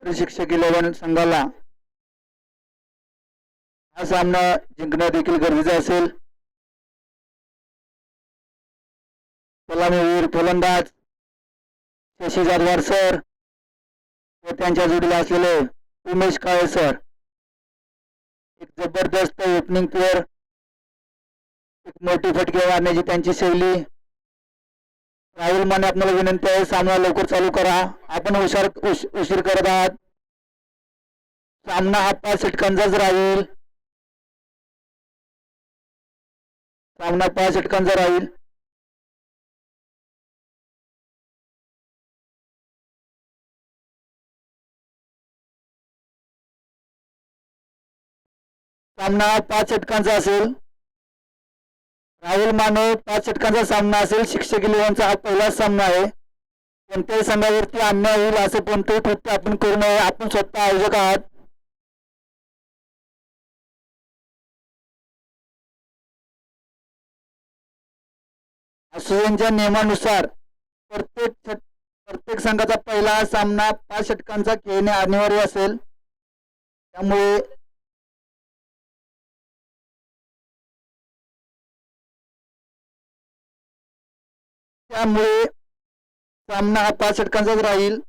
शिक्षक 11 संघाला हा सामना जिंकणं देखील गरजेचं असेल. सलामीवीर फलंदाज शशी जाधवार सर व त्यांच्या जोडीला असलेले उमेश काळे सर. एक जबरदस्त ओपनिंग प्लेअर, एक मोठी फटके मारण्याची त्यांची शैली. राहुल माने आपल्याला विनंती आहे, सामना लवकर चालू करा, आपण उशीर करत आहात. सामना हा 5 षटकांचाच राहील. सामना 5 षटकांचा राहील. सामना 5 षटकांचा असेल. राहुल माने 5 षटकांचा सामना असेल. शिक्षक 11चा हा पहिलाच सामना आहे. कोणत्याही संघावरती अन्याय होईल असं कोणतेही कृत्य आपण करू नये. आपण स्वतः आयोजक आहात. असोसिएशनच्या नियमानुसार प्रत्येक संघाचा पहिला सामना 5 षटकांचा खेळणे अनिवार्य असेल. त्यामुळे सामना हा 5 षटकांचाच राहील.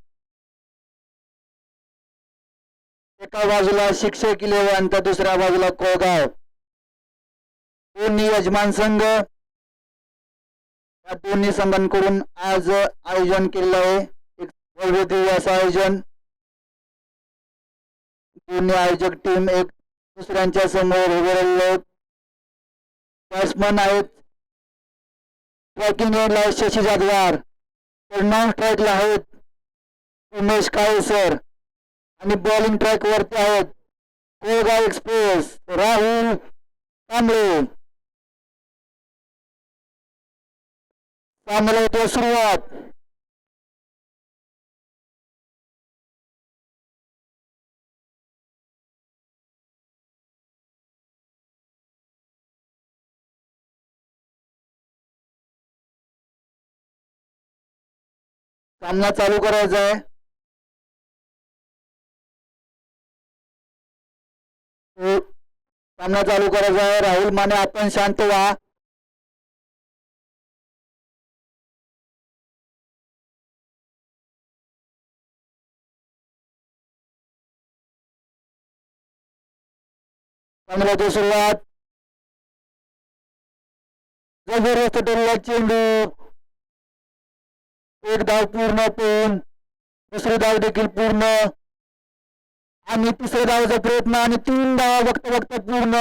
एका बाजूला शिक्षक 11 तर दुसऱ्या बाजूला कोळगाव. दोन्ही यजमान संघ, या दोन्ही संघांकडून आज आयोजन केलेलं आहे. एक भव्य दिव्य असं आयोजन. दोन्ही आयोजक टीम एक दुसऱ्यांच्या समोर उभे राहिलेले. बॅट्समन आहेत ट्रॅकिंग एंडला शशी जाधवार, तर नॉन स्ट्राईकला आहेत उमेश काळे सर, आणि बॉलिंग ट्रॅक वरती आहेत कोळगाव एक्सप्रेस राहुल कांबळे. सामन्याला होते सुरुवात. सामना चालू करायचा आहे. सामना चालू करायचा आहे. राहुल माने आपण शांत व्हा. सामन्याची सुरुवात. जबरदस्त ठरला चेंडू. एक धाव पूर्ण पण दुसरी धाव देखील पूर्ण आणि तिसऱ्या धावाचा प्रयत्न आणि 3 धावा बघता बघता पूर्ण.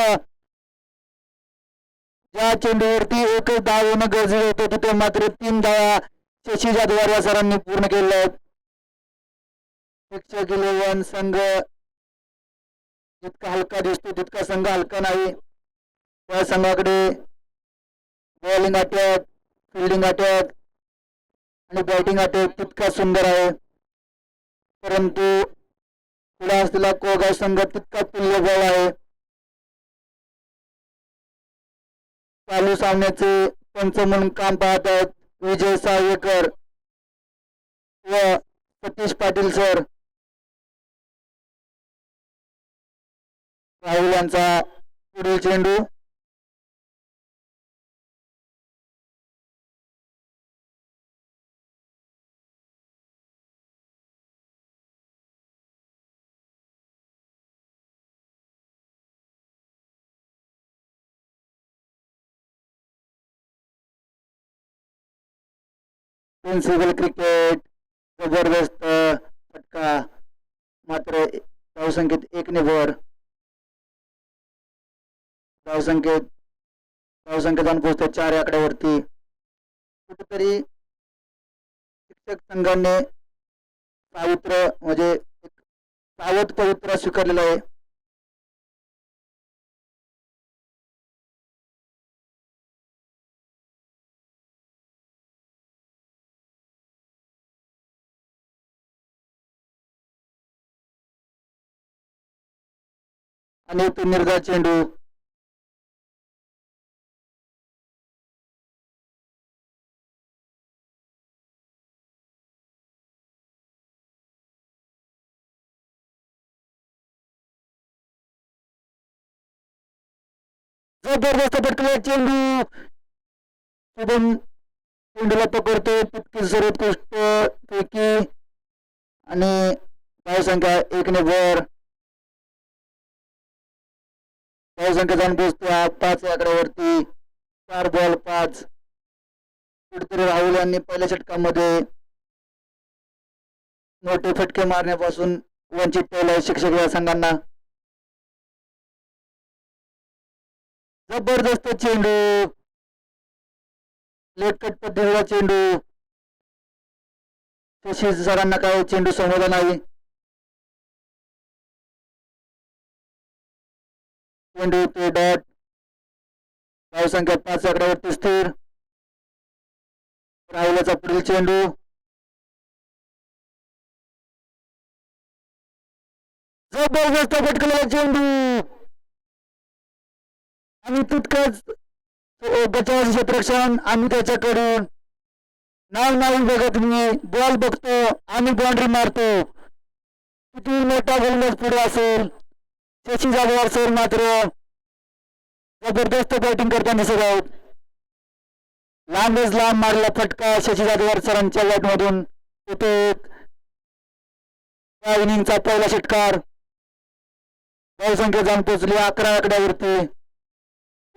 ज्या चेंडूवरती एकच धाव होणं गरजेचं होतं तिथे मात्र 3 धावा शशी जाधवार या सरांनी पूर्ण केल्या आहेत. शिक्षक 11 संघ जितका हलका दिसतो तितका संघ हलका नाही. त्या संघाकडे बॉलिंग अटॅक, फिल्डिंग अटॅक आणि बॅटिंग अटॅक तितका सुंदर आहे, परंतु पुढे असलेला कोळगाव संघ तितका तुल्यबळ आहे. चालू सामन्याचे पंच म्हणून काम पाहत आहेत विजय साळवेकर व सतीश पाटील सर. राहुल यांचा पुढील चेंडू. प्रिन्सिपल क्रिकेट, जबरदस्त फटका, मात्र धावसंख्येत 1 ने भर. धावसंख्येत जाऊन पोहोचते 4 आकड्यावरती. कुठेतरी शिक्षक संघाने सावित्र म्हणजे सावध पवित्र स्वीकारलेला आहे. आणि तो निर्धार चेंडू. जबरदस्त फटकला चेंडू. शुभम चेंडूला पकडतो, तितकी सर्वोत्कृष्ट पैकी आणि धावसंख्या 1 वर. धावसंख्या जाऊन पोहोचते 5 आकड्यावरती. 4 बॉल 5. कुठेतरी राहुल यांनी पहिल्या षटकामध्ये मोठे फटके मारण्यापासून वंचित ठेवलाय शिक्षक या संघांना. जबरदस्त चेंडू, लेटकट पद्धतीचा चेंडू. शशी सरांना काय चेंडू समजला नाही. चेंडू ते डॉट. धावसंख्या 5 आकड्यावरती स्थिर. राहुलचा पुढील चेंडू. जबरदस्त फटकलेला चेंडू आणि तितकंच बचावाचं क्षेत्ररक्षण आणि त्याच्याकडून नाव नाही बघत मी बॉल बघतो आणि बाउंड्री मारतो. किती मोठा गोलंदाज पुढे असेल. शशी जाधव सर मात्र जबरदस्त बॅटिंग करताना दिसत आहेत. लांबच लांब मारला फटका शशी जाधव सरांच्या बॅट मधून. तिथे त्या इनिंगचा पहिला षटकार. धावसंख्या जाऊन पोहोचली 11 आकड्यावरती.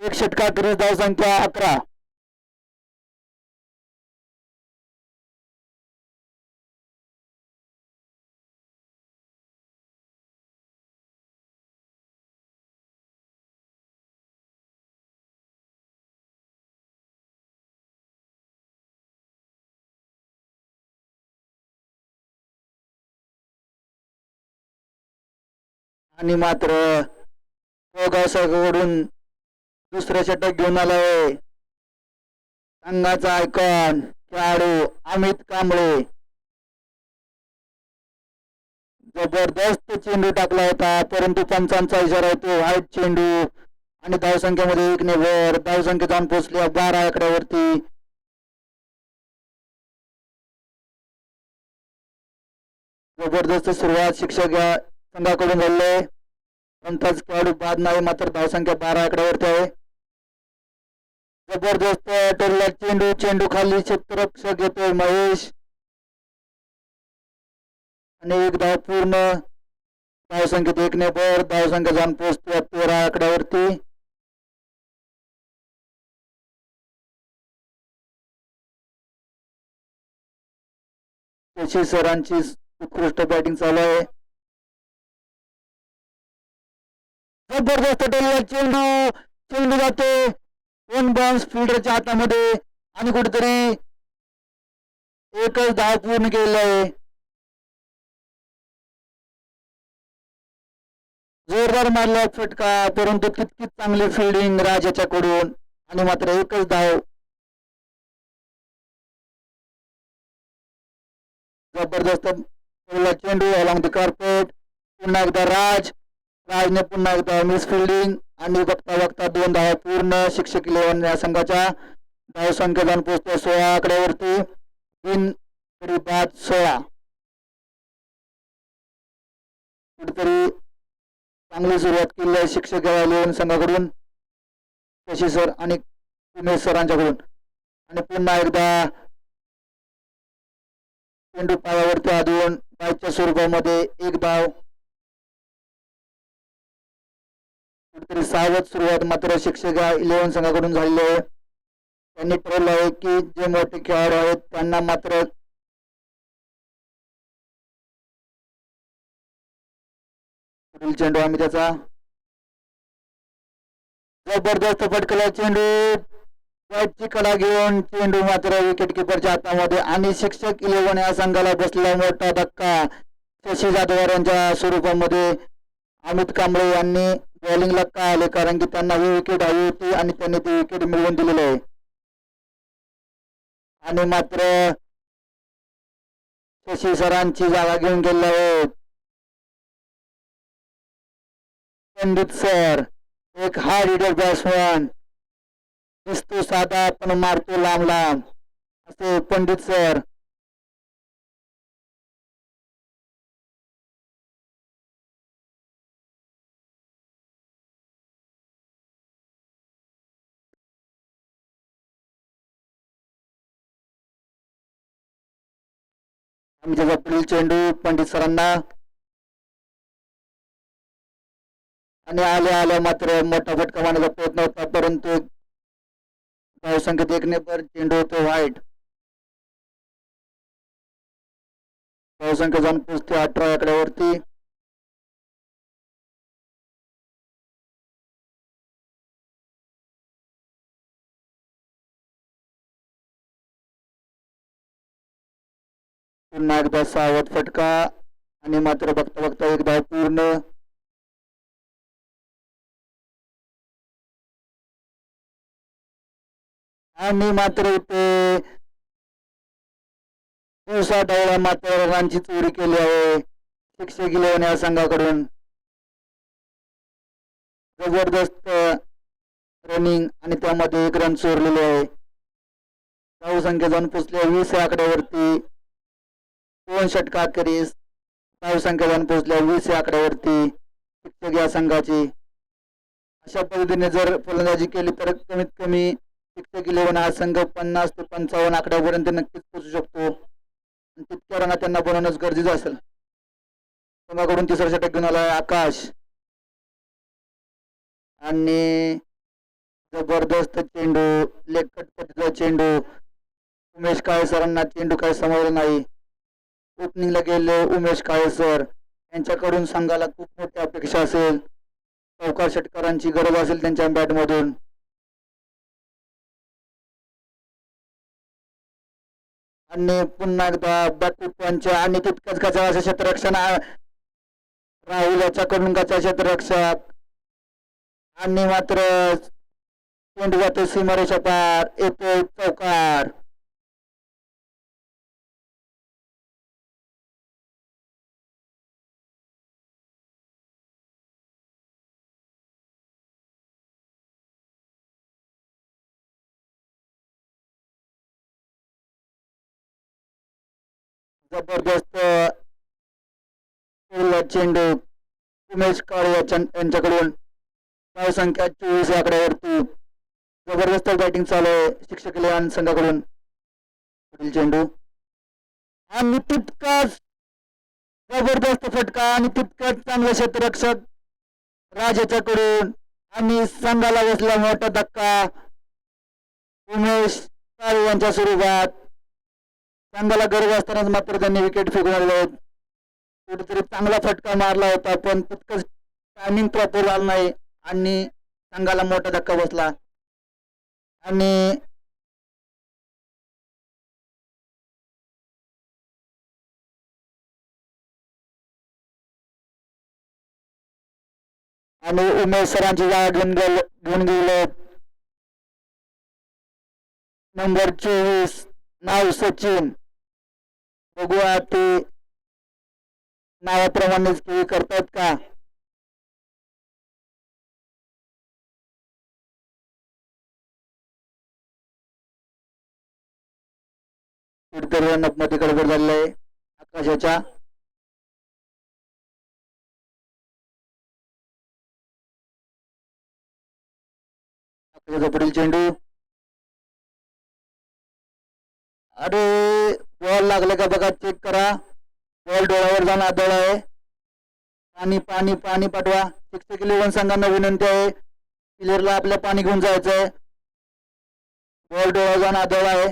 एक षटकाखेरीज धावसंख्या 11. आणि मात्र कडून दुसऱ्या षटक घेऊन आलाय संघाचा आयकॉन खेळाडू अमित कांबळे. जबरदस्त चेंडू टाकला होता परंतु पंचांचा इशारा होतो व्हाईट चेंडू आणि धावसंख्येमध्ये 1 वर. धावसंख्या जाऊन पोहोचली 12 आकड्यावरती. जबरदस्त सुरुवात शिक्षक या संघाकडून झाले. पंचाच खेळाडू बाद नाही मात्र धावसंख्या 12 आकड्यावरती आहे. जबरदस्त टरला चेंडू. चेंडू खाली क्षेत्ररक्षक घेतोय महेश आणि एक धाव पूर्ण. धावसंख्येत 1 वर. धावसंख्या जाऊन पोहोचते 13 आकड्यावरती. शशी सरांची उत्कृष्ट बॅटिंग चालू आहे. जबरदस्त टरला चेंडू. चेंडू जाते 2 बाउन्स फिल्डरच्या हातामध्ये आणि कुठेतरी एकच धाव पूर्ण केलेला आहे. जोरदार मारला फटका परंतु तितकीच चांगली फिल्डिंग राज याच्याकडून आणि मात्र एकच धाव. जबरदस्त चेंडू अलॉंग द कार्पेट. पुन्हा एकदा राजने पुन्हा एकदा मिस फिल्डिंग आणि बघता बघता 2 धावा पूर्ण. शिक्षक 11 या संघाच्या धावसंख्या जाऊन पोहोचते 16 आकड्यावरती. 3 तरी बाद 16. कुठेतरी चांगली सुरुवात केली आहे शिक्षक 11 संघाकडून शशी सर आणि उमेश सरांच्याकडून. आणि पुन्हा एकदा चेंडू पायावरती आदळून बाईच्या स्वरूपामध्ये 1 धाव. कुठेतरी सावध सुरुवात मात्र शिक्षक 11 संघाकडून झालेली आहे. त्यांनी ठरवलं आहे की जे मोठे खेळाडू आहेत त्यांना मात्र पुढील चेंडू आम्ही त्याचा. जबरदस्त फटकला चेंडू. ची कला घेऊन चेंडू मात्र विकेट किपरच्या हातामध्ये आणि शिक्षक 11 या संघाला बसलेला मोठा धक्का शशी जाधव यांच्या स्वरूपामध्ये. अमित कांबळे यांनी बॉलिंगला का आले कारण की त्यांना ही विकेट हवी होती आणि त्यांनी ती विकेट मिळवून दिलेली आहे. आणि मात्र शशी सरांची जागा घेऊन गेले आहेत पंडित सर. एक हार्ड हिटर बॅट्समॅन. दिसतो साधा पण मारतो लांब लांब असे पंडित सर. आणि त्याचा पुढील चेंडू पंडित सरांना आणि आल्या आल्या मात्र मोठा फटका मारण्याचा प्रयत्न होता, परंतु धावसंख्येत 1 पर चेंडू होतो वाईट. धावसंख्या जाऊन पोहोचते 18 आकड्यावरती. पुन्हा एकदा सावध फटका आणि मात्र बघता बघता 1 धाव पूर्ण. आणि मात्र इथे दिवसा डावळ्या मात्र रनांची चोरी केली आहे शिक्षक इलेव्हन या संघाकडून. जबरदस्त रनिंग आणि त्यामध्ये 1 रन चोरलेले आहे. धावसंख्या जाऊन पोहोचली 20 आकड्यावरती. 2 षटका अखेरीस धावसंख्या जाऊन पोहोचल्या 20 आकड्यावरती शिक्षक या संघाची. अशा पद्धतीने जर फलंदाजी केली तर कमीत कमी शिक्षक इलेव्हन हा संघ 50 ते 55 आकड्यापर्यंत नक्कीच पोहोचू शकतो. तितक्या रना त्यांना बनवणंच गरजेचं असेल. संघाकडून तिसरा षटक घेऊन आलाय आकाश आणि जबरदस्त चेंडू, लेगकट पद्धतीचा चेंडू. उमेश काळे सरांना चेंडू काही समजला नाही. ओपनिंगला गेले उमेश काळे सर, यांच्याकडून संघाला खूप मोठी अपेक्षा असेल. चौकार षटकारांची गरज असेल त्यांच्या बॅटमधून. आणि पुन्हा एकदा बॅकफूट पंच आणि तितकंच कचा असं क्षेत्ररक्षण राहुल याच्याकडून कचा क्षेत्ररक्षक आणि मात्र चेंडू जातो सीमारेषा पार, येतो चौकार. जबरदस्त चेंडू उमेश काळे यांच्याकडून. धावसंख्या 24 आकड्यावरती. जबरदस्त बॅटिंग चालू आहे शिक्षक इलेव्हन संघाकडून. पुढील चेंडू आणि तितकाच जबरदस्त फटका आणि तितकाच चांगले क्षेत्ररक्षक राजाच्याकडून आणि संघाला बसला मोठा धक्का उमेश काळे यांच्या स्वरूपात. संघाला गरज असतानाच मात्र त्यांनी विकेट फेकून आले आहेत. कुठेतरी चांगला फटका मारला होता पण तितकंच टायमिंग प्रॉपर झालं नाही आणि संघाला मोठा धक्का बसला. आणि उमेश सरांची जागा घेऊन गेले नंबर 24 नाव सचिन. बघूया ते नावाप्रमाणेच खेळी करतायत का. कुठेतरी रनअपमध्ये गडबड झालेली आहे आकाशाच्या. आकाशाचा पुढील चेंडू. अरे बॉल लागले का बघा, चेक करा. बॉल डोळ्यावर जाऊन आदळ आहे. पाणी पाणी पाणी पाठवा. शिक्षक इलेव्हन संघांना विनंती आहे प्लेयरला आपल्या पाणी घेऊन जायचंय. बॉल डोळ्यावर जाऊन आदळ आहे.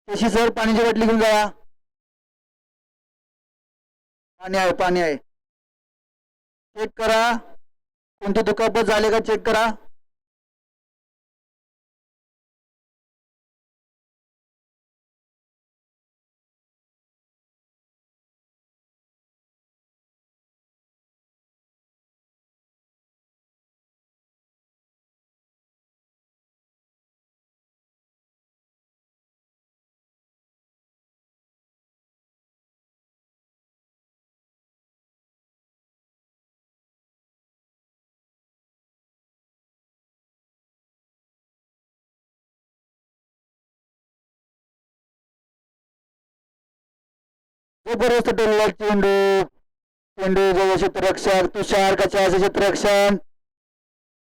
शशी सर पाण्याची बाटली घेऊन जा. पाणी आहे पाणी आहे. चेक करा कोणती दुखापत झाली का चेक करा. जबरदस्त टोलला चेंडू. चेंडू जवळ क्षेत्ररक्षक तुषार कचाचे क्षेत्ररक्षण.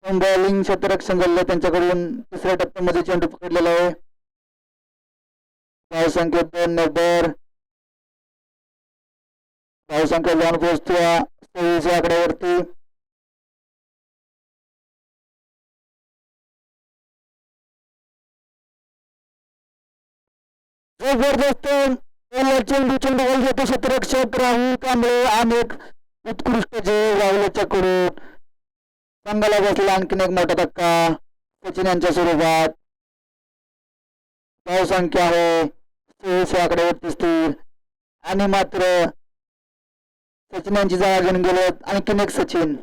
बॉलिंग क्षेत्ररक्षण झालं त्यांच्याकडून. तिसऱ्या टप्प्यामध्ये चेंडू पकडलेला आहे. धावसंख्येत 2 नंबर. धावसंख्या जाऊन पोहोचतोय 26 या आकड्यावरती. जबरदस्त चेंडू बॉल घेतो क्षेत्ररक्षक राहुल कांबळे आणि एक उत्कृष्ट झेल राहुलच्याकडून. संघाला बसलेला आणखीन एक मोठा धक्का सचिन यांच्या स्वरूपात. धावसंख्या आहे 26 या आकड्यावरती स्थिर आणि मात्र सचिन यांची जागा घेऊन गेले आणखीन एक सचिन.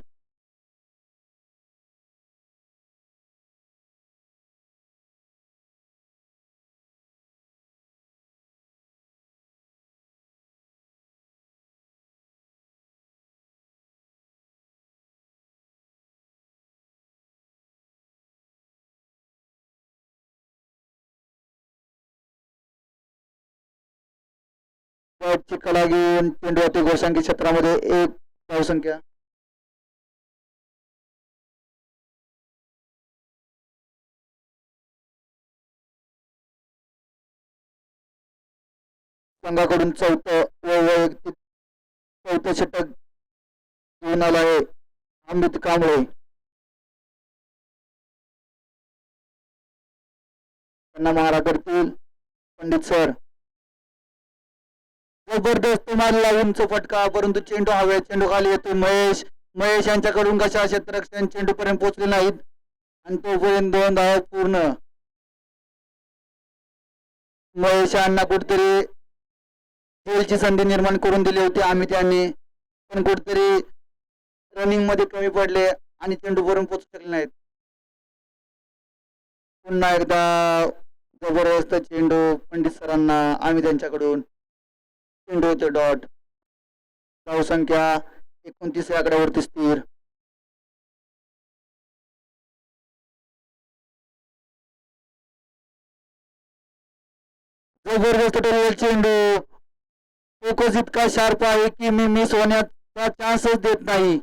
कला घेऊन चेंडू गोलसंख्या क्षेत्रामध्ये एक धावसंख्या. संघाकडून चौथं षटक घेऊन आला आहे अमित कांबळे. त्यांना मारा करतील पंडित सर. जबरदस्त मारला उंच फटका परंतु चेंडू हवे चेंडू खाली येतोय महेश यांच्याकडून कशा क्षेत्ररक्षण चेंडू पर्यंत पोहोचले नाहीत आणि तोपर्यंत 2 धावा पूर्ण. महेश यांना कुठतरी जेलची संधी निर्माण करून दिली होती आम्ही त्यांनी, पण कुठतरी रनिंग मध्ये कमी पडले आणि चेंडू पर्यंत पोहोचू शकले नाहीत. पुन्हा एकदा जबरदस्त चेंडू पंडित सरांना आम्ही त्यांच्याकडून. चेंडू होते डॉट. धावसंख्या 29 या आकड्यावरती स्थिर. जबरदस्त चेंडू फोकस इतका शार्प आहे की मी मिस होण्याचा चान्सच देत नाही.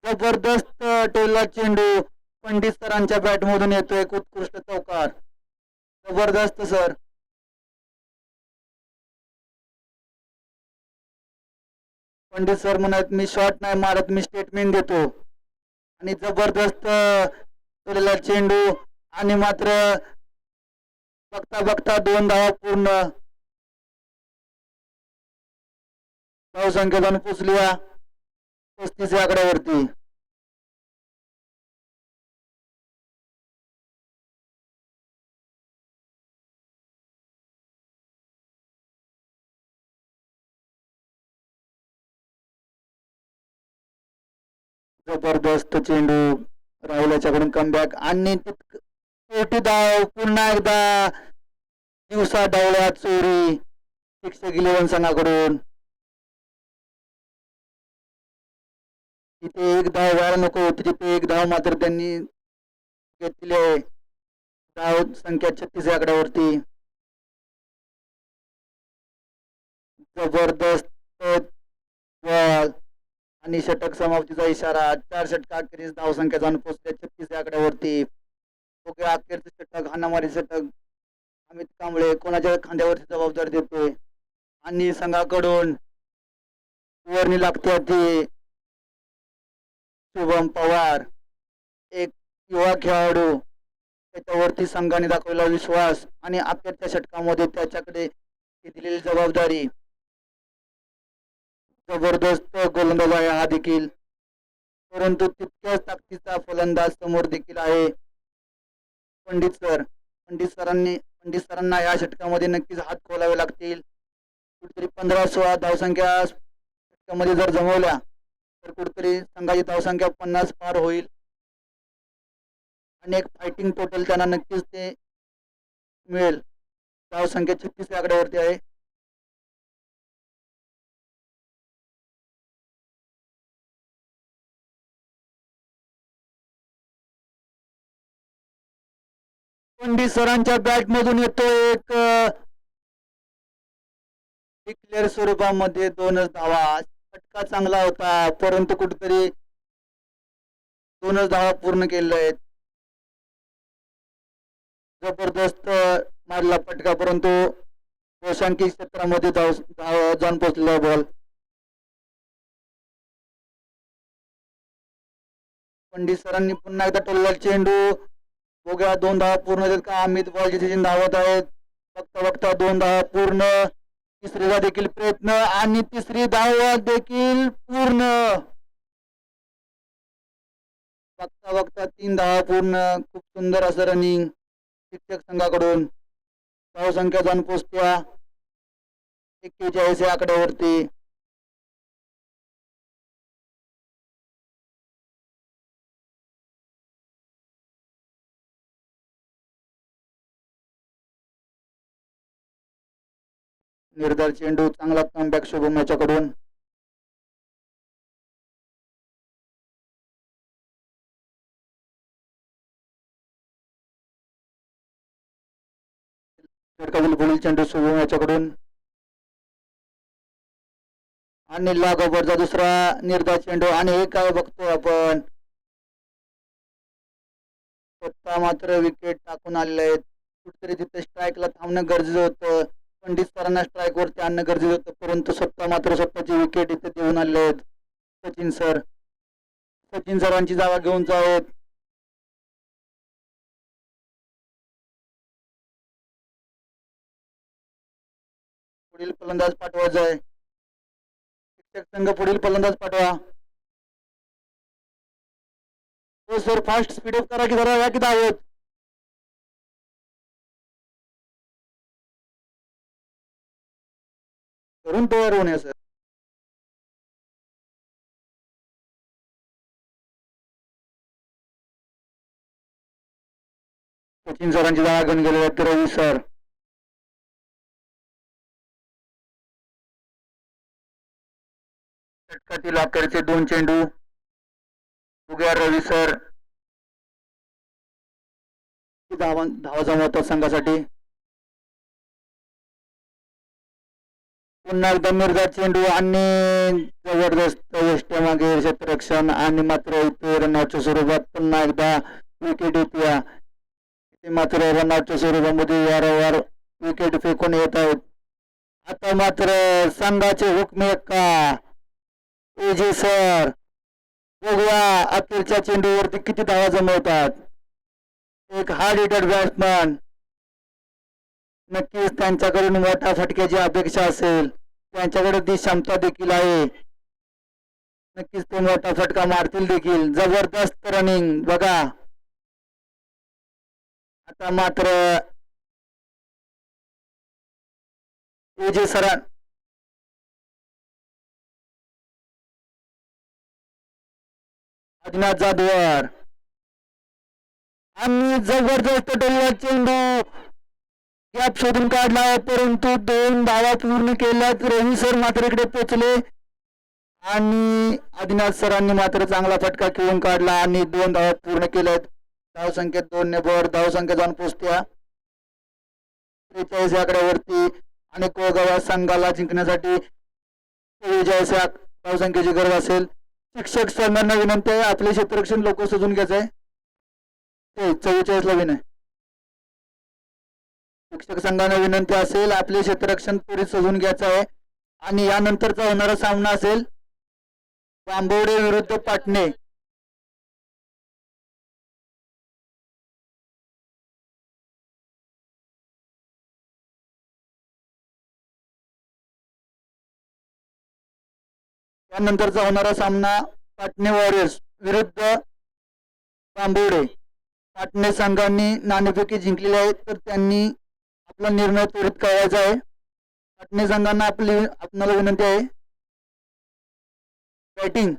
जबरदस्त टोलला चेंडू पंडित सरांच्या बॅट मधून येतोय एक उत्कृष्ट चौकार. जबरदस्त सर. पंडित सर म्हणत मी शॉट नाही मारत मी स्टेटमेंट देतो आणि जबरदस्त टोलला चेंडू आणि मात्र बघता बघता 2 धावा पूर्ण. धावसंख्या जाऊन पोचली 35 या आकड्यावरती. जबरदस्त चेंडू राहुल्याच्याकडून कमबॅक आणि शेवटी धाव पुन्हा एकदा दिवसा डावल्या चोरी 6-11 संघाकडून. तिथे एक धाव व्हायला नको होती तिथे एक धाव मात्र त्यांनी घेतली आहे. धाव संख्या 36 या आकड्यावरती. जबरदस्त बॉल आणि षटक समाप्तीचा इशारा. 4 षटकाखेरीस धावसंख्या जाऊन पोहोचल्या 36 या आकड्यावरती. ओके अखेरचे षटक हाणामारी षटक अमित कांबळे कोणाच्या खांद्यावरती जबाबदारी देतोय आणि संघाकडून वर्णी लागते ती शुभम पवार एक युवा खेळाडू. त्याच्यावरती संघाने दाखवलेला विश्वास आणि अखेरच्या षटकामध्ये त्याच्याकडे दिलेली जबाबदारी. जबरदस्त गोलंदाज आहे हा देखील परंतु तितक्याच ताकदीचा फलंदाज समोर देखील आहे पंडित सर. पंडित सरांना या षटकामध्ये नक्कीच हात खोलावे लागतील. कुठेतरी 15-16 धावसंख्या षटकामध्ये जर जमवल्या तर कुठेतरी संघाची धावसंख्या 50 पार होईल. अनेक फायटिंग टोटल त्यांना नक्कीच ते मिळेल. धावसंख्या 36 या आकड्यावरती आहे. पंडित सरांच्या बॅट मधून येतो एक डिक्लेअर स्वरूपामध्ये 2च धावा. फटका चांगला होता परंतु कुठेतरी 2च धावा पूर्ण केलेल्या आहेत. जबरदस्त मारला फटका परंतु गोशांकी क्षेत्रामध्ये जाऊन पोहोचलेला बॉल. पंडित सरांनी पुन्हा एकदा टोलला चेंडू. बघूया 2 धावा पूर्ण होतात का. अमित बॉलची धावत आहेत. बघता बघता 2 धावा पूर्ण. तिसरीचा देखील प्रयत्न आणि तिसरी धाव देखील पूर्ण. बघता बघता 3 धावा पूर्ण. खूप सुंदर असं रनिंग शिक्षक संघाकडून. धावसंख्या जाऊन पोचत्या 41 या आकड्यावरती. निर्धार चेंडू चांगला कमबॅक शुभम याच्याकडून. पुढील चेंडू शुभम याच्याकडून आणि लागोबरचा दुसरा निर्धार चेंडू. आणि हे काय बघतो आपण, स्वतः मात्र विकेट टाकून आलेले आहेत. कुठेतरी तिथे स्ट्राईकला थांबणं गरजेचं होतं. पंडित सरांना स्ट्राईक वरती आणणं गरजेचं होतं, परंतु स्वतः मात्र स्वतःची विकेट इथे देऊन आले आहेत. सचिन सरांची जागा घेऊन जावेत. पुढील फलंदाज पाठवायचा आहे. शिक्षक संघ पुढील फलंदाज पाठवा. हो सर, फास्ट स्पीडअप करा की जरा, या की धावत. करून तयार होण्या सर. सचिन सरांची जागा घेऊन गेले आहेत रवी सर. षटकातील अखेरचे 2 चेंडू. बघूया रवी सर धावा जमवतात संघासाठी. पुन्हा एकदा निर्धार चेंडू आणि जबरदस्त यष्टीमागे क्षेत्ररक्षण आणि मात्र इथे रनआउटच्या स्वरूपात पुन्हा एकदा विकेट येते. मात्र रनआउटच्या स्वरूपामध्ये वारंवार विकेट फेकून येत आहेत. आता मात्र संघाचे हुकमे का एजे सर. बघूया अखेरच्या चेंडूवरती किती धावा जमवतात. एक हार्ड हिटर बॅट्समन, नक्कीच त्यांच्याकडून मोठ्या फटक्याची अपेक्षा असेल. त्यांच्याकडे ती क्षमता देखील आहे. नक्कीच ते मोठा फटका मारतील देखील. जबरदस्त रनिंग बघा. आता मात्र एजे सरां अज्ञात जाधवर आणि जबरदस्त डोला चेंडू गॅप शोधून काढला, परंतु 2 धावा पूर्ण केल्यात. रवी सर मात्र इकडे पोचले आणि अज्ञात सरांनी मात्र चांगला फटका खेळून काढला आणि 2 धावा पूर्ण केल्यात. धावसंख्येत 2 ने भर. धावसंख्या जाऊन पोचत्या 43 आकड्यावरती आणि कोळगाव संघाला जिंकण्यासाठी 43 धावसंख्येची गरज असेल. शिक्षक संघांना विनंती आहे, आपले क्षेत्ररक्षण लोक सजून घ्यायचंय. 44 ला विनय. शिक्षक संघांना विनंती असेल, आपले क्षेत्ररक्षण त्वरित सजून घ्यायचं आहे. आणि यानंतरचा होणारा सामना असेल बांबवडे विरुद्ध पाटणे. त्यानंतरचा होणारा सामना पाटणे वॉरियर्स विरुद्ध बांबवडे. पाटणे संघांनी नाणेफेकी जिंकलेली आहे, तर त्यांनी आपला निर्णय त्वरित कळवायचा आहे. पाटणे संघांना आपल्याला विनंती आहे बॅटिंग.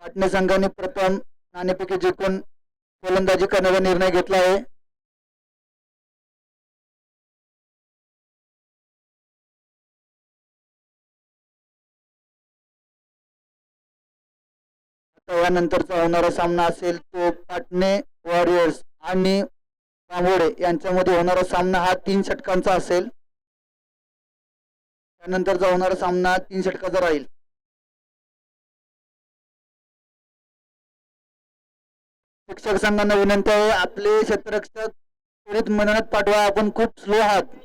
पाटणे संघाने प्रथम नाणेफेकी जिंकून फलंदाजी करण्याचा निर्णय घेतला आहे. यानंतरचा होणारा सामना असेल तो पाटणे वॉरियर्स आणि बांबवडे यांच्यामध्ये होणारा सामना हा 3 षटकांचा असेल. त्यानंतरचा होणारा सामना 3 षटकाचा राहील. शिक्षक संघांना विनंती आहे, आपले क्षेत्ररक्षक त्वरित मैदानात पाठवा. आपण खूप स्लो आहात.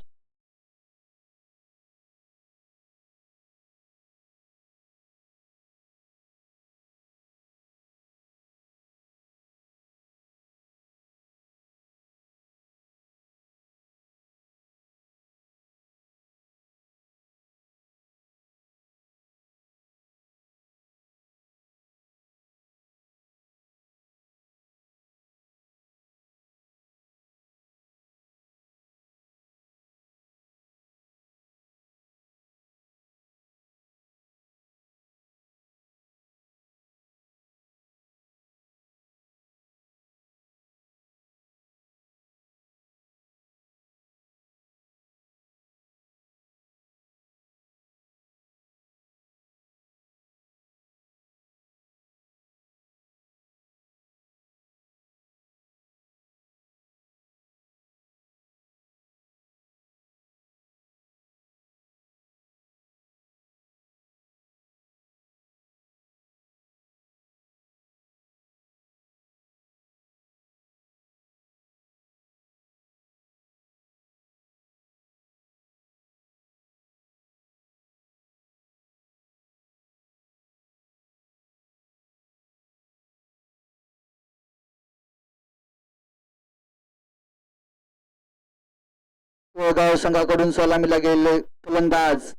कोळगाव संघाकडून सलामीला गेलेले फलंदाज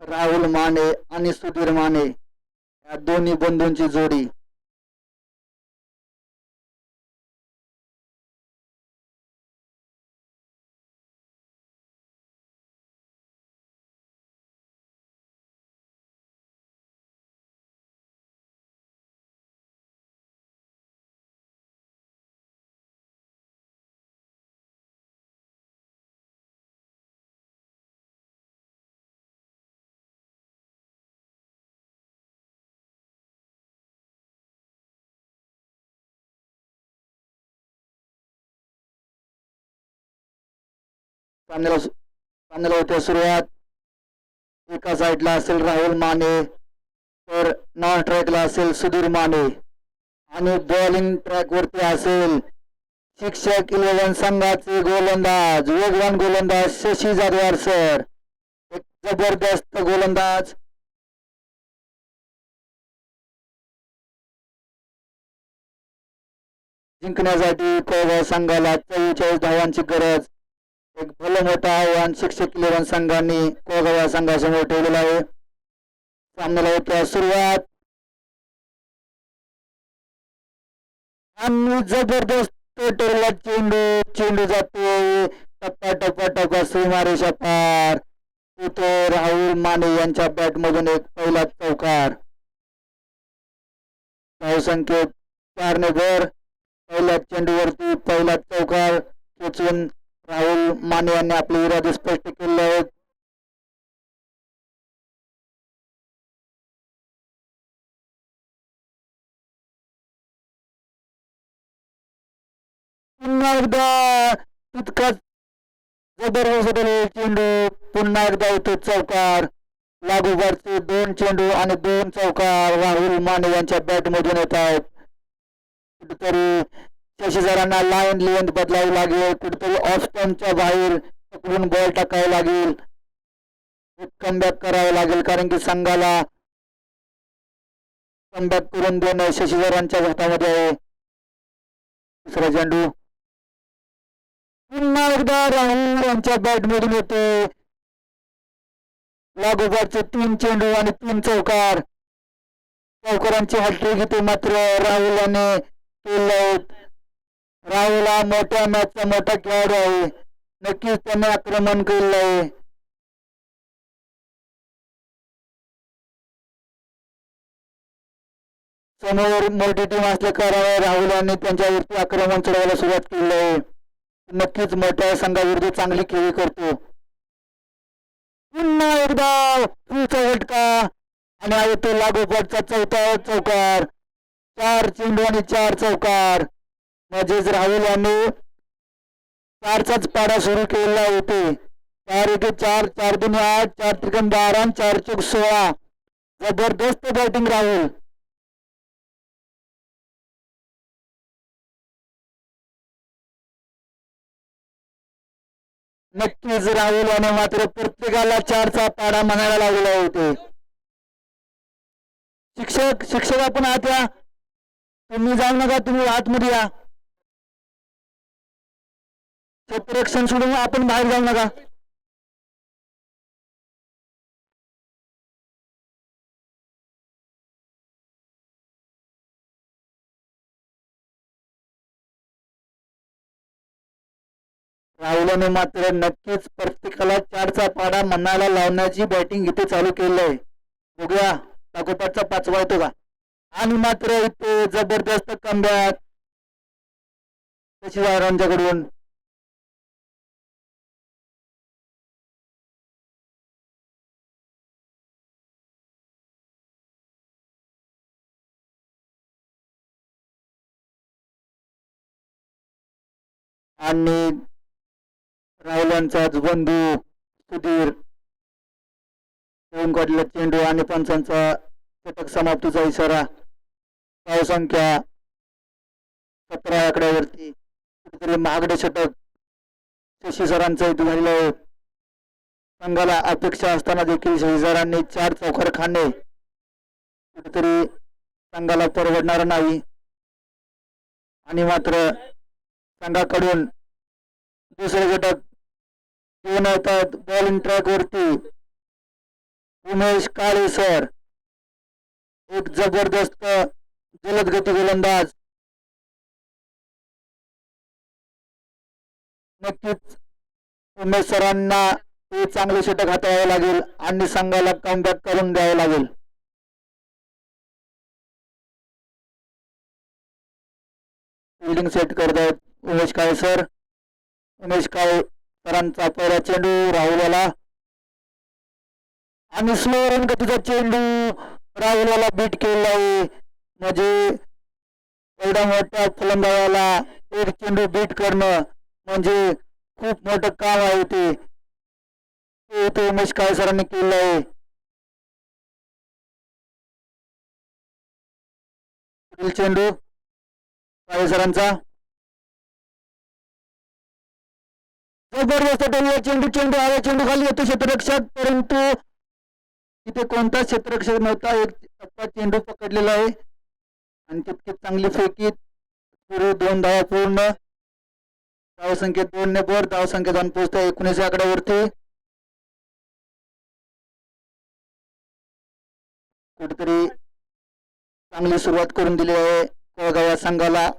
राहुल माने आणि सुधीर माने या दोन्ही बंधूंची जोडी. सामन्याला होते सुरुवात. एका साईडला असेल राहुल माने तर नॉन ट्रॅकला असेल सुधीर माने आणि बॉलिंग ट्रॅक वरती असेल शिक्षक 11 संघाचे गोलंदाज वेगवान गोलंदाज शशी जाधवर सर. एक जबरदस्त गोलंदाज. जिंकण्यासाठी कोळगाव संघाला 44 धावांची गरज. एक भलं मोठं आव्हान शिक्षक 11 संघांनी कोळगाव या संघासमोर ठेवलेलं आहे. सामन्याला होत्या सुरुवात आणि जबरदस्त टोला चेंडू जातो टप्पा टप्पा टप्पा सीमारेषा पार. तो राहुल माने यांच्या बॅट मधून एक पहिला चौकार. धावसंख्येत 4 ने भर. पहिल्या चेंडूवरती पहिला चौकार खेचून राहुल माने यांनी आपले इरादे स्पष्ट केले आहेत. पुन्हा एकदा तितकाच जबरदस्त चेंडू. पुन्हा एकदा इथे चौकार. लागोपाठचे 2 चेंडू आणि 2 चौकार राहुल माने यांच्या बॅट मधून येत आहेत. कुठेतरी शशीधरांना लाईन लेंथ बदलावी लागेल. कुठेतरी ऑफ स्टंपच्या बाहेर पकडून बॉल टाकावा लागेल. कमबॅक करावं लागेल कारण की संघाला कमबॅक करून देणं शशीधरांच्या हातामध्ये आहे. दुसरा चेंडू पुन्हा एकदा राहुल यांच्या बॅट मधून येतो. लागोपाठचे 3 चेंडू आणि 3 चौकार. चौकारांची हॅट्रिक घेते मात्र राहुल याने केलं. राहुल हा मोठ्या मॅचचा मोठा खेळाडू आहे. नक्कीच त्याने आक्रमण केलं आहे. समोर मोठी टीम असल्या कारणाने राहुल यांनी त्यांच्यावरती आक्रमण चढवायला सुरुवात केली आहे. नक्कीच मोठ्या संघाविरुद्ध चांगली खेळी करतो. पुन्हा एकदा पुढचा झटका आणि आहे तो लागोपाठचा चौथा चौकार. 4 चेंडू आणि 4 चौकार. म्हणजेच राहुल यांनी 4चाच पाडा सुरू केलेला होते. 4-1-4 4-2-8 4-3-12 4-4-16. जबरदस्त बॅटिंग राहुल. नक्कीच राहुल याने मात्र प्रत्येकाला 4चा पाडा म्हणायला लागला होते. शिक्षक आपण आत या. तुम्ही जाऊ नका. तुम्ही आतमध्ये या. क्षेत्ररक्षण सोडून आपण बाहेर जाऊ नका. राहुलने मात्र नक्कीच प्रत्येकाला 4चा पाडा म्हणायला लावण्याची बॅटिंग इथे चालू केली आहे. बघूया लागोपाठचा 5वा येतो का. आणि मात्र इथे जबरदस्त कमबॅक शशीधरांच्याकडून. आणि राहुलांचाच बंधू सुधीर होऊन काढलेला चेंडू आणि पंचांचा षटक समाप्तीचा इशारा. धावसंख्या 17 आकड्यावरती. कुठेतरी महागडे षटक शशी सरांचं इथे झालेलं आहे. संघाला अपेक्षा असताना देखील शशी सरांनी 4 चौकार खाणे कुठेतरी संघाला परवडणार नाही. आणि मात्र संघाकडून दुसरे षटक घेऊन येतात बॉलिंग ट्रॅक वरती उमेश काळे सर, एक जबरदस्त जलद गती गोलंदाज. नक्कीच उमेश सरांना हे चांगले षटक हाताळावे लागेल आणि संघाला कमबॅक करून द्यावे लागेल. फिल्डिंग सेट करत आहेत उमेश काळे सर. उमेश काळे सरांचा पहिला चेंडू राहुलला आणि स्लो रन गतीचा चेंडू राहुलला बीट केलेला आहे. म्हणजे एवढ्या मोठ्या फलंदाजाला एक चेंडू बीट करणं म्हणजे खूप मोठं काम आहे ते उमेश काळे सरांनी केलं आहे. पुढील चेंडू काळे सरांचा जबरदस्त चेंडू चेंडू आला, चेंडू खाली येतो क्षेत्ररक्षक, परंतु तिथे कोणताच क्षेत्ररक्षक नव्हता. एक टप्पा चेंडू पकडलेला आहे आणि तितकी चांगली फेकीत पुढे 2 धावा पूर्ण. धावसंख्या 2 ने वर, धावसंख्या जाऊन पोहोचते 19 आकड्यावरती. कुठेतरी चांगली सुरुवात करून दिली आहे कोळगाव या संघाला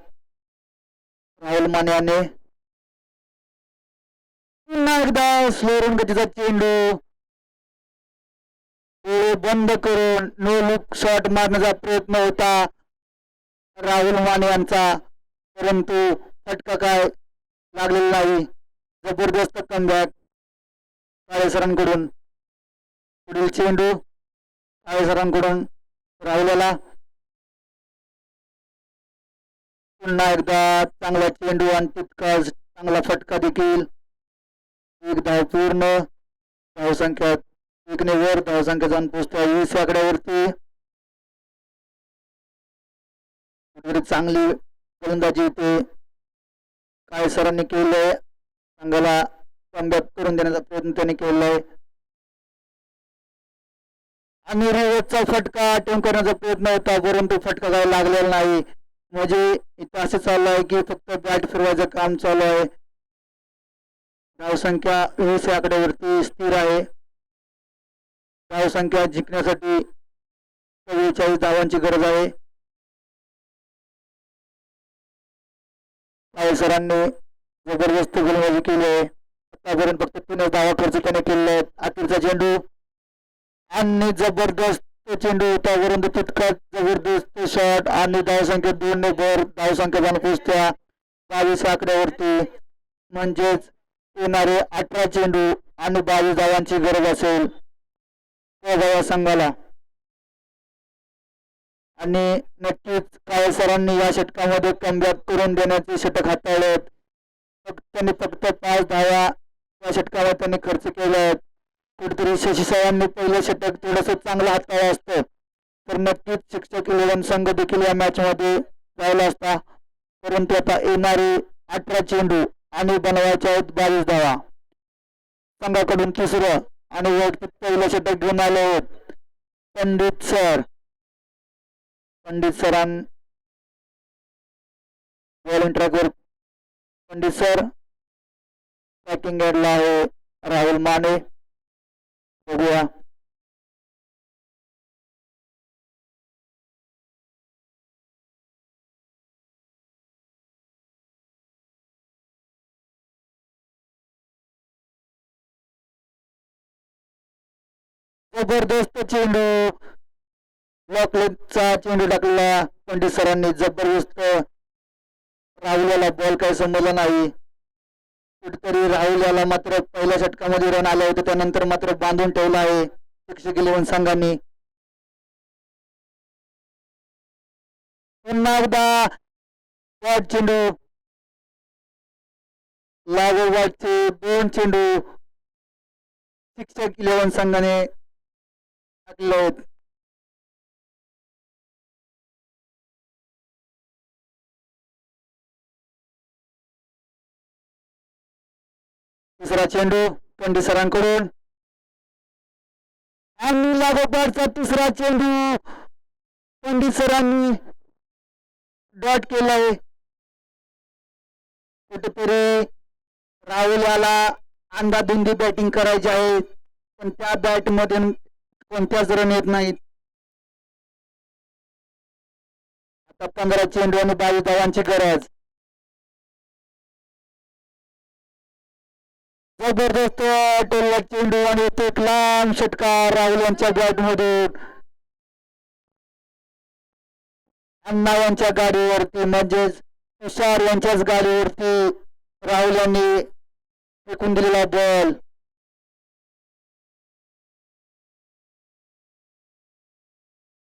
राहुल माने याने. पुन्हा एकदा स्लो रन गतीचा चेंडू बंद करून नो लुक शॉट मारण्याचा प्रयत्न होता राहुल माने यांचा, परंतु फटका काय लागलेला नाही. जबरदस्त कमबॅक काळे सरांकडून. पुढील चेंडू काळे सरांकडून राहुलला. पुन्हा एकदा चांगला चेंडू आणि तितकाच चांगला फटका देखील. एक धाव पूर्ण. धावसंख्या 1 ने वर, धावसंख्या जाऊन पोहोचते 20 आकड्यावरती. चांगली गोलंदाजी इथे काळे सरांनी केलंय. संघाला कमबॅक करून देण्याचा प्रयत्न त्यांनी केलाय आणि रिवर्सचा फटका अटेम्प्ट करण्याचा प्रयत्न होता, परंतु फटका काय लागलेला नाही. म्हणजे इथं असं चालू आहे की फक्त बॅट फिरवायचं काम चालू आहे. धावसंख्या 20 आकड्यावरती स्थिर आहे. धावसंख्या जिंकण्यासाठी 44 धावांची गरज आहे. काळे सरांनी जबरदस्त गोलंदाजी केली आहे. आतापर्यंत फक्त 3 धावा खर्च त्याने केले आहेत. अखेरचा चेंडू आणि जबरदस्त चेंडू होता, परंतु तितकाच जबरदस्त शॉट आणि धावसंख्या 2 ने वर, धावसंख्या जाऊन पोहोचत्या 22 आकड्यावरती. म्हणजेच येणारे 18 चेंडू आणि 22 धावांची गरज असेल या संघाला. आणि नक्कीच काळे सरांनी या षटकामध्ये कमबॅक करून देण्याचे षटक हाताळलेत. त्यांनी फक्त 5 धावा या षटकावर त्यांनी खर्च केले आहेत. कुठेतरी शशी सरांनी पहिलं षटक थोडस चांगलं हाताळलं असतं तर नक्कीच शिक्षक 11 संघ देखील या मॅच मध्ये राहिला असता. परंतु आता येणारे 18 चेंडू आणि बनवायचे आहेत 22 धावा. संघाकडून तिसरं आणि वैयक्तिक पहिलं षटक घेऊन आले आहेत पंडित सर. पंडित सरां बॉलिंग ट्रॅकवर पंडित सर. बॅटिंग एडला आहे राहुल माने. बघूया जबरदस्त चेंडू ब्लॉकलेगचा चेंडू टाकलेला पंडित सरांनी. जबरदस्त. राहुल याला बॉल काही समजला नाही. कुठेतरी राहुल याला मात्र पहिल्या षटकामध्ये रन आले होते, त्यानंतर मात्र बांधून ठेवला आहे शिक्षक 11 संघांनी. पुन्हा एकदा बॉट चेंडू लागोवाटचे 2 चेंडू शिक्षक 11 संघाने टाकले आहेत. तिसरा चेंडू पंडित सरांकडून आणि लागोपाठचा तिसरा चेंडू पंडित सरांनी डॉट केलाय. कुठेतरी राहुल याला अंदाधुंदी बॅटिंग करायची आहे, पण त्या बॅट मधून कोणत्याच रन येत नाहीत. आता 15 चेंडू आणि 22 धावांची गरज. जबरदस्त टोलला चेंडू आणि तो एक लांब षटकार राहुल यांच्या बॅट मधून. अण्णा यांच्या गाडीवरती म्हणजेच तुषार यांच्याच गाडीवरती राहुल यांनी फेकून दिलेला बॉल.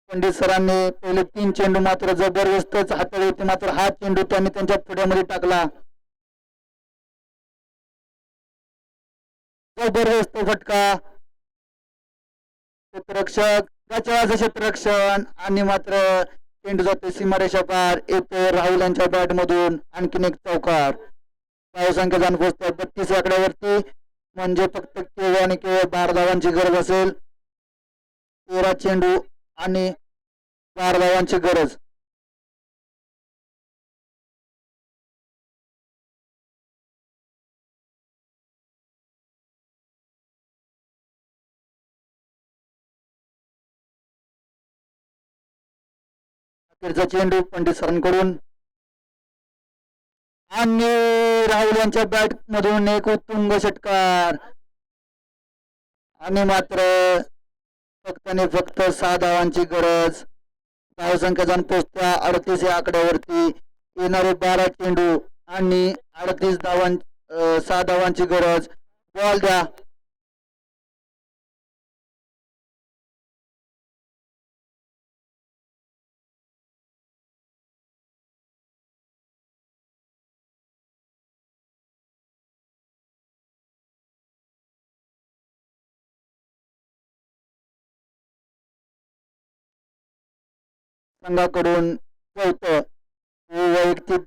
पंडित सरांनी पहिले 3 चेंडू मात्र जबरदस्तच हाताळले होते, मात्र हा चेंडू त्यांनी त्यांच्या पुढ्यामध्ये टाकला. जबरदस्त फटका. क्षेत्ररक्षक गचवाचं क्षेत्ररक्षण आणि मात्र चेंडू जातो सीमारेषा पार. येतो राहुल यांच्या बॅट मधून आणखीन एक चौकार. धावसंख्या जाऊन पोहोचते 32 आकड्यावरती, म्हणजे फक्त केवळ आणि केवळ 12 धावांची गरज असेल. 13 चेंडू आणि 12 धावांची गरज. अखेरचा चेंडू पंडित सरांकडून आणि राहुल यांच्या बॅट मधून एक उत्तुंग षटकार आणि मात्र फक्त आणि फक्त 6 धावांची गरज. धावसंख्या जाऊन पोहोचत्या 38 या आकड्यावरती. येणारे 12 चेंडू आणि 38 6 धावांची गरज. बॉल द्या. संघाकडून चौथं वैयक्तिक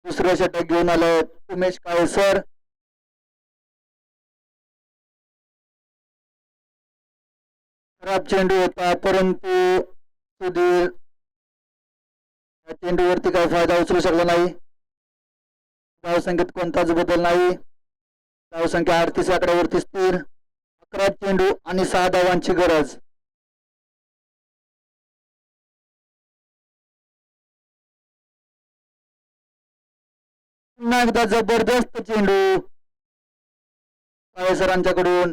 दुसरं षटक घेऊन आलं उमेश काळे सर. खराब चेंडू होता, परंतु सुधीर या चेंडूवरती काही फायदा उचलू शकला नाही. धावसंख्येत कोणताच बदल नाही. धावसंख्या 38 आकड्यावरती स्थिर. 11 चेंडू आणि 6 धावांची गरज. पुन्हा एकदा जबरदस्त चेंडू काळे सरांच्याकडून.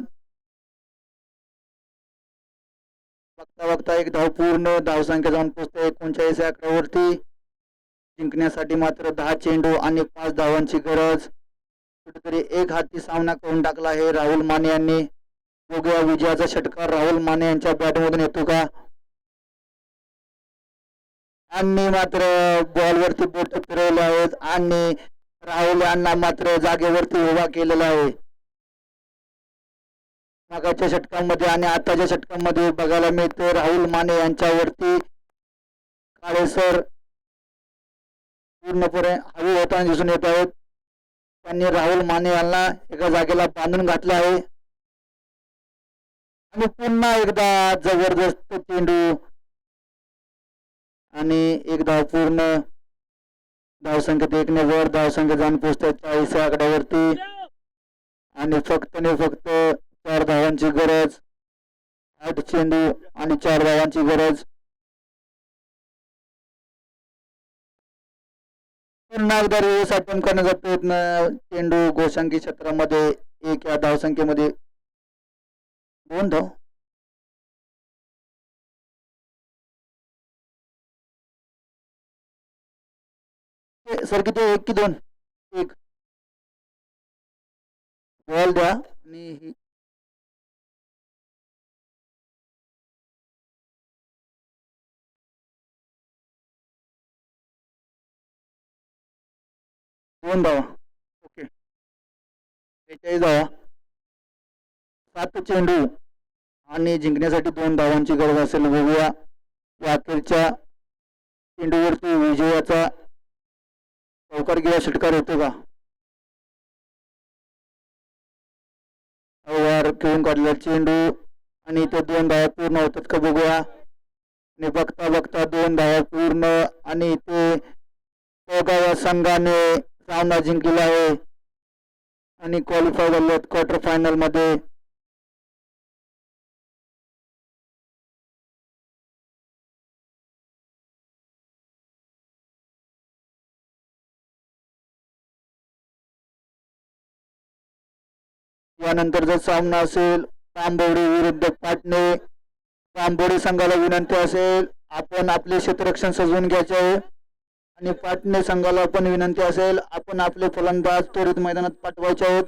बघता बघता एक धाव पूर्ण. धावसंख्या जाऊन पोहोचते 39 आकड्यावरती. जिंकण्यासाठी मात्र 10 चेंडू आणि 5 धावांची गरज. कुठेतरी एक हाती सामना करून टाकला आहे राहुल माने यांनी. बघूया विजयाचा षटकार राहुल माने यांच्या बॅटमधून येतो का. आणि मात्र बॉलवरती बोट फिरवले आहेत आणि राहुल यांना मात्र जागेवरती उभा केलेला आहे. मागाच्या षटकांमध्ये आणि आताच्या षटकांमध्ये बघायला मिळते राहुल माने यांच्यावरती काळे सर पूर्णपणे हवी होताना दिसून येत आहेत. त्यांनी राहुल माने यांना एका जागेला बांधून घातलं आहे आणि पुन्हा एकदा जबरदस्त चेंडू आणि एक धाव पूर्ण. धावसंख्येत 1 ने वर. धावसंख्या जाऊन पोहोचते 40 आकड्यावरती आणि फक्त 4 धावांची गरज. 8 चेंडू आणि 4 धावांची गरज. पुन्हा एकदा रिव्हर्स अटेम्प्ट करण्याचा प्रयत्न. चेंडू गोशांकी क्षेत्रामध्ये 1 या धावसंख्येमध्ये 2 धाव. सर किती 1 की 2. 1 बॉल द्या आणि 2 धावा. ओके 43 धावा. 7 चेंडू आणि जिंकण्यासाठी 2 धावांची गरज असेल. बघूया या अखेरच्या चेंडूवरती विजयाचा चौकार किंवा षटकार होतो का. वार घेऊन काढलेला चेंडू आणि ते 2 धावा पूर्ण होतात का बघूया. आणि बघता बघता 2 धावा पूर्ण आणि ते संघाने सामना जिंकलेला आहे आणि क्वालिफाय झालेत क्वार्टर फायनल मध्ये. यानंतरचा सामना असेल तांबोडी विरुद्ध पाटणे. तांबोडी संघाला विनंती असेल आपण आपले क्षेत्ररक्षण सजवून घ्यायचे आहे आणि पाटणे संघाला पण विनंती असेल आपण आपले फलंदाज त्वरित मैदानात पाठवायचे आहेत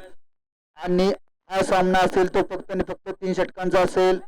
आणि हा सामना असेल तो फक्त आणि फक्त 3 षटकांचा असेल.